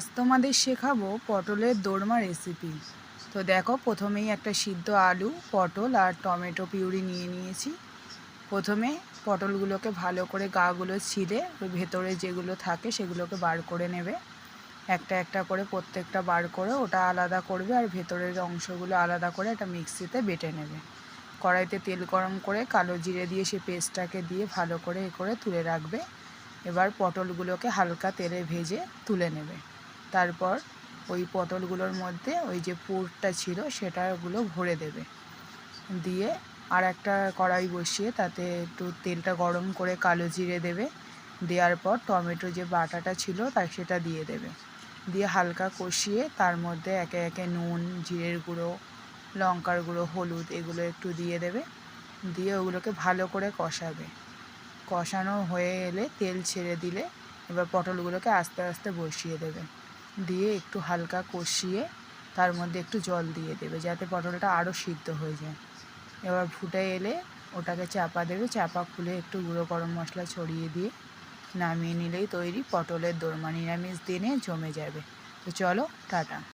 আজ তোমাদের শেখাবো পটলের দোরমা রেসিপি। তো দেখো, প্রথমেই একটা সিদ্ধ আলু, পটল আর টমেটো পিউরি নিয়ে নিয়েছি। প্রথমে পটলগুলোকে ভালো করে গাগুলো ছিলে ওই ভেতরে যেগুলো থাকে সেগুলোকে বার করে নেবে। একটা একটা করে প্রত্যেকটা বার করে ওটা আলাদা করবে, আর ভেতরের অংশগুলো আলাদা করে একটা মিক্সিতে বেটে নেবে। কড়াইতে তেল গরম করে কালো জিরে দিয়ে সে পেস্টটাকে দিয়ে ভালো করে তুলে রাখবে। এবার পটলগুলোকে হালকা তেলে ভেজে তুলে নেবে। তারপর ওই পটলগুলোর মধ্যে ওই যে পুরটা ছিল সেটাগুলো ভরে দেবে। দিয়ে আর একটা কড়াই বসিয়ে তাতে একটু তেলটা গরম করে কালো জিরে দেবে। দেওয়ার পর টমেটো যে বাটাটা ছিল সেটা দিয়ে দেবে। দিয়ে হালকা কষিয়ে তার মধ্যে একে একে নুন, জিরের গুঁড়ো, লঙ্কার গুঁড়ো, হলুদ এগুলো একটু দিয়ে দেবে। দিয়ে ওগুলোকে ভালো করে কষাবে। কষানো হয়ে এলে তেল ছেড়ে দিলে এবার পটলগুলোকে আস্তে আস্তে বসিয়ে দেবে। দিয়ে একটু হালকা কষিয়ে তার মধ্যে একটু জল দিয়ে দেবে যাতে পটলটা আরও সিদ্ধ হয়ে যায়। এবার ফুটে এলে ওটাকে চাপা দেবে, চাপা খুলে একটু গুঁড়ো গরম মশলা ছড়িয়ে দিয়ে নামিয়ে নিলেই তৈরি পটলের দোরমা। নিরামিষ দিনে জমে যাবে। তো চলো, টাটা।